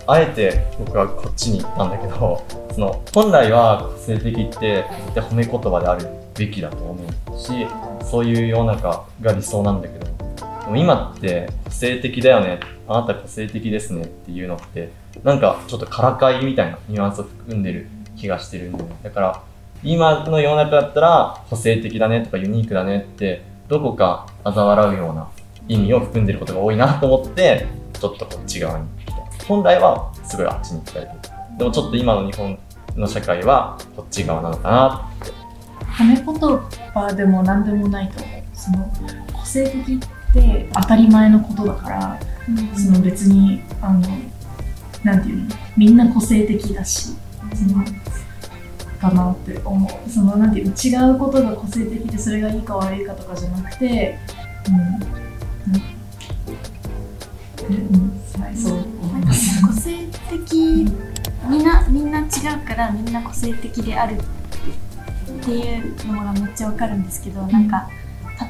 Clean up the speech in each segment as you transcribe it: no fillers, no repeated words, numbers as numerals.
あえて僕はこっちに行ったんだけど、その本来は個性的って絶対褒め言葉であるべきだと思うし、そういう世の中が理想なんだけど、でも今って個性的だよね、あなた個性的ですねっていうのってなんかちょっとからかいみたいなニュアンスを含んでる気がしてるんだよね。だから今の世の中だったら個性的だねとかユニークだねってどこか嘲笑うような意味を含んでることが多いなと思って、ちょっとこっち側に来た。本来はすごいあっちに行きたい。でもちょっと今の日本の社会はこっち側なのかなって。褒め言葉でも何でもないと思う。その個性的って当たり前のことだから、その別になんていうの、みんな個性的だし、そのかなって思う。そのなんていうの、違うことが個性的でそれがいいか悪いかとかじゃなくて、そう思います。個性的、みんな違うからみんな個性的であるっていうのがめっちゃわかるんですけど、なんか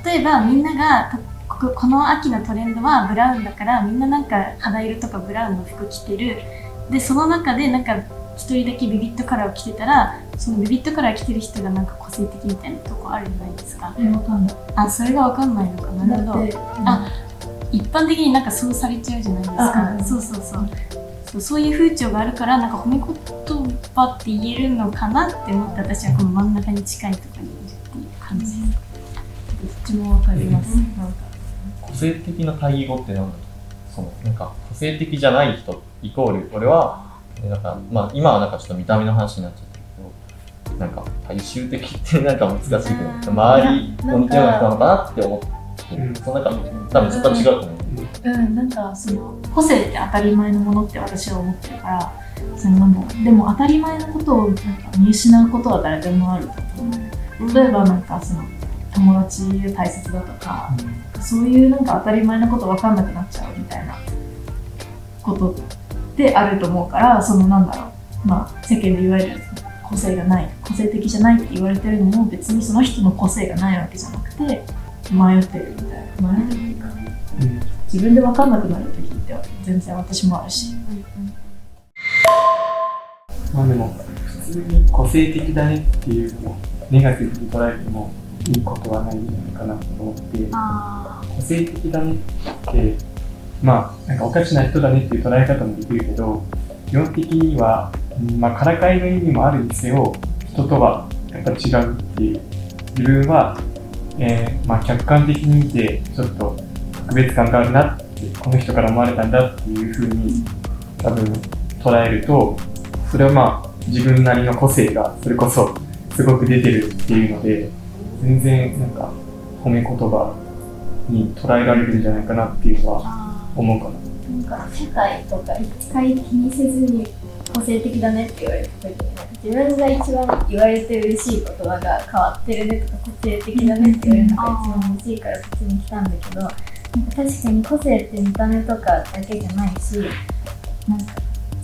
例えばみんながこの秋のトレンドはブラウンだからみんななんか肌色とかブラウンの服着てる。でその中でなんか一人だけビビットカラーを着てたら、そのビビットカラー着てる人がなんか個性的みたいなとこあるじゃないですか。わかんない。あ、それがわかんないのかな。なるほど。一般的になんかそうされちゃうじゃないですか。そういう風潮があるから、なんか褒め言葉って言えるのかなって思って、私はこの真ん中に近いところにいるっていう感じです。どっちもわかります。なんか個性的な対義語ってなんだろう。そのなんか個性的じゃない人イコール俺はなんか今はなんかちょっと見た目の話になっちゃったけど、なんか大衆的ってなんか難しいけど、周りと似たような人なのかなって思って。そのなんか多分そこは違うと思う。なんかその個性って当たり前のものって私は思ってるから、そのなんだろう、でも当たり前のことをなんか見失うことは誰でもあると思う。例えばなんかその友達が大切だとか、そういうなんか当たり前のこと分かんなくなっちゃうみたいなことってあると思うから、そのなんだろう、世間でいわゆる個性がない、個性的じゃないって言われてるのも別にその人の個性がないわけじゃなくて、迷ってるみたいな、迷ってるっていうか、自分で分かんなくなる時って全然私もあるし。でも普通に個性的だねっていうのをネガティブに捉えてもいいことはないんじゃないかなと思って、個性的だねってなんかおかしな人だねっていう捉え方もできるけど、基本的にはからかいの意味もあるにせよ、人とはやっぱ違うっていう、自分は客観的に見てちょっと特別感があるなって、この人から思われたんだっていう風に多分捉えると、それは自分なりの個性がそれこそすごく出てるっていうので、全然なんか褒め言葉に捉えられるんじゃないかなっていうのは思うかな。なんか世界とか一回気にせずに個性的だねって言われた時に、自分が一番言われて嬉しい言葉が変わってるねとか個性的だねって言われるのが一番欲しいからこっちに来たんだけど、なんか確かに個性って見た目とかだけじゃないし、なんか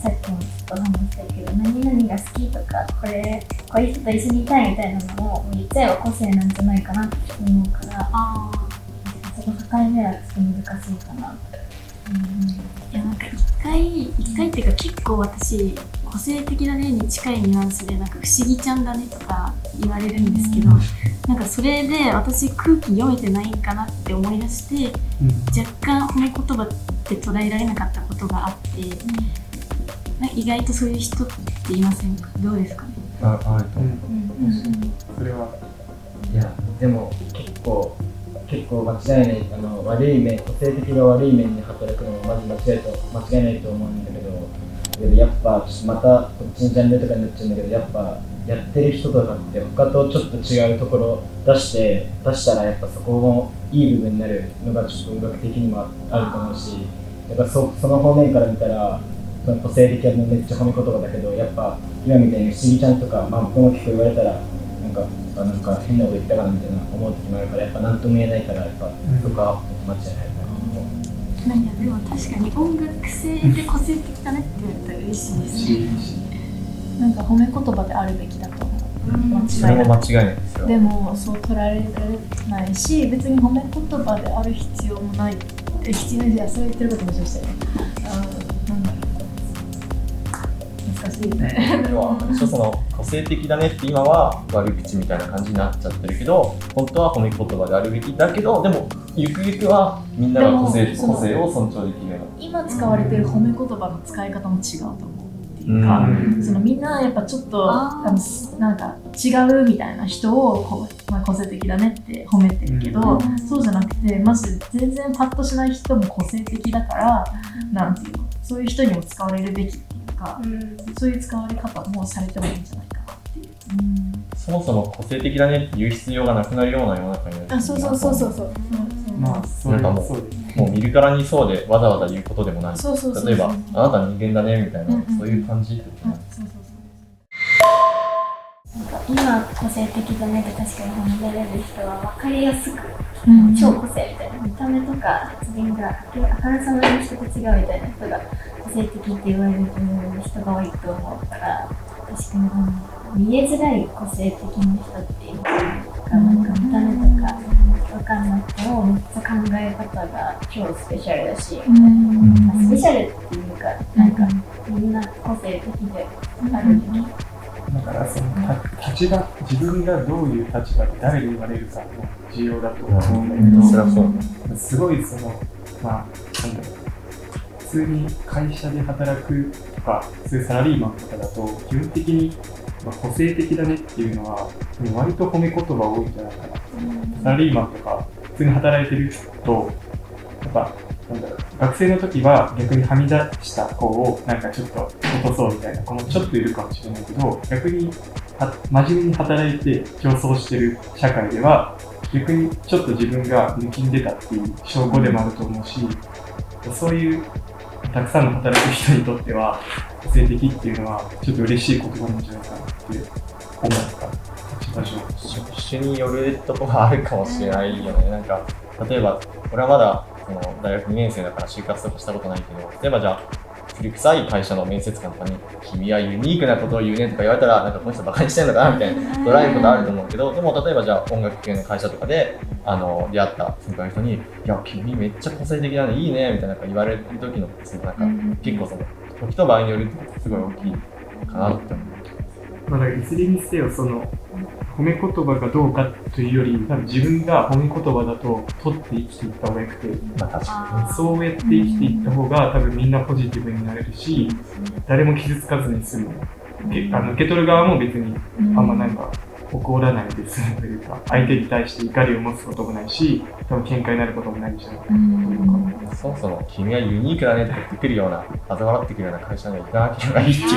さっきもちょっと話したけど、何々が好きとかこういう人と一緒にいたいみたいなのも言っちゃえば個性なんじゃないかなって思うから、そこ境目はちょっと難しいかなって。いや、なんか一回っていうか結構私個性的だねに近いニュアンスでなんか不思議ちゃんだねとか言われるんですけど、なんかそれで私空気読めてないんかなって思い出して、若干褒め言葉って捉えられなかったことがあって、意外とそういう人っていませんか？どうですかね？あると思う。それはいやでも結構間違いない、悪い面、個性的が悪い面に働くのもまず間違いないと思うんだけど、やっぱまたこっちのジャンルとかになっちゃうんだけど、やっぱやってる人とかって他とちょっと違うところ出したらやっぱそこもいい部分になるのがちょっと音楽的にもあると思うし、やっぱその方面から見たらその個性的はもうめっちゃ褒め言葉だけど、やっぱ今みたいに不思議ちゃんとか、僕も結構言われたらなんなんか変なこと言ったかなみたいな思う時もあるから、やっぱ何とも言えないから、やっぱそこは間違いないな。なんやでも確かに音楽性で個性的だねって言われたら嬉しいですね。なんか褒め言葉であるべきだと思う。それも間違いないですよ。でもそう捉えられないし、別に褒め言葉である必要もない。必要じゃそう言ってることもしてる。なんだろう、難しいね。要はその個性的だねって今は悪口みたいな感じになっちゃってるけど、本当は褒め言葉であるべきだけど、でもゆくゆくはみんなが個性を尊重できるような。今使われてる褒め言葉の使い方も違うと思うっていうか、そのみんなやっぱちょっとなんか違うみたいな人を個性的だねって褒めてるけど、そうじゃなくてマジで全然パッとしない人も個性的だから、なんていうの、そういう人にも使われるべきっていうか、そういう使われ方もされてもいいんじゃないかなっていう。そもそも個性的だねって言う必要がなくなるような世の中になる。あ、そう。まあそれはそうですね。もう見るからにそうでわざわざ言うことでもない。そう例えばあなた人間だねみたいな、そういう感じってことね。なんか今個性的だねって確かに褒められる人は分かりやすく、超個性みたいな見た目とか発言があからさまに人と違うみたいな人が個性的って言われる人が多いと思うから、確かに見えづらい個性的な人っていうか、なんか見た目とか分かんなくてもめっちゃ考え方が超スペシャルだし、スペシャルっていうかなんかみんな個性的であるべき。だからその自分がどういう立場で誰に言われるかも重要だと思うんだけど、すごいそのなんだろう、普通に会社で働くとか、そういうサラリーマンとかだと基本的に個性的だねっていうのは割と褒め言葉多いんじゃないかな。サラリーマンとか普通に働いてる人とやっぱなんだろう、学生の時は逆にはみ出した子をなんかちょっと落とそうみたいな子もちょっといるかもしれないけど、逆に真面目に働いて競争してる社会では逆にちょっと自分が抜きんでたっていう証拠でもあると思うし、そういうたくさんの働く人にとっては個性的っていうのはちょっと嬉しい言葉なんじゃないかなって思った職種によるところがあるかもしれないよね。なんか例えば俺はまだ大学2年生だから就活とかしたことないけど、例えばじゃあ古臭い会社の面接官とかに君はユニークなことを言うねとか言われたら、なんかこの人バカにしてんのかなみたいな捉えることあると思うけど、でも例えばじゃあ音楽系の会社とかで出会った先輩の人に、いや君めっちゃ個性的だね、いいねみたいな言われる時のなんか結構その時と場合によるってすごい大きいかなって思う。だからいずれにせよその褒め言葉がどうかというより、多分自分が褒め言葉だと取って生きていった方がよくて、確かそうやって生きていった方が多分みんなポジティブになれるし、誰も傷つかずに済む。受け取る側も別にあんまなんか怒らないで済むというか、相手に対して怒りを持つこともないし、多分喧嘩になることもないんじゃないかな。そもそも君はユニークだねって言ってくるような、嘲笑ってくるような会社には行かなければいいっていう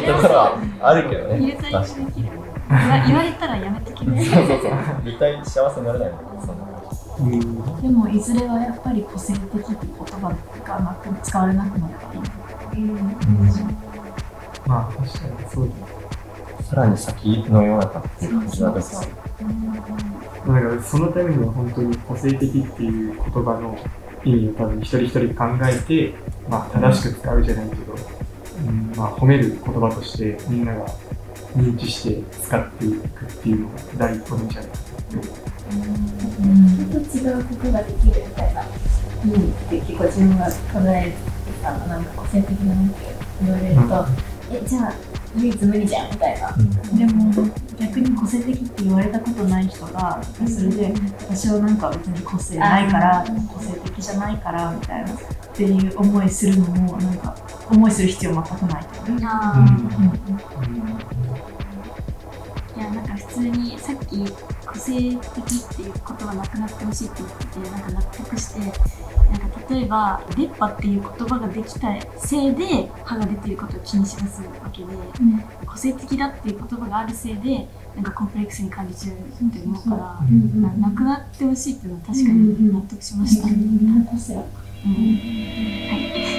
ところはあるけどね。言われたらやめてきます。そう絶対幸せになれないもん、そんな話。でもいずれはやっぱり個性的って言葉が使われなくなったり、まあ確かにそうだね。さらに先の世の中っていう感じなんですよ。だからそのためには本当に個性的っていう言葉の意味を多分一人一人考えて、正しく使うじゃないけど、褒める言葉としてみんなが認知して使っていくっていうのが第一歩なんじゃないかなって思う。人と違うことができるみたいな意味って結構自分が捉えてたの、なんか個性的なって言われると、じゃあ唯一無理じゃんみたいな。でも逆に個性的って言われたことない人がそれで私はなんか別に個性ないから個性的じゃないからみたいなっていう思いするのもなんか思いする必要全くないと思う。いやなんか普通にさっき個性的っていうことがなくなってほしいって言ってて、なんか納得して、なんか例えば出っ歯っていう言葉ができたせいで歯が出てることを気にしだすわけで、個性的だっていう言葉があるせいでなんかコンプレックスに感じちゃうって思うから、なくなってほしいっていうのは確かに納得しました。みんな個性。はい。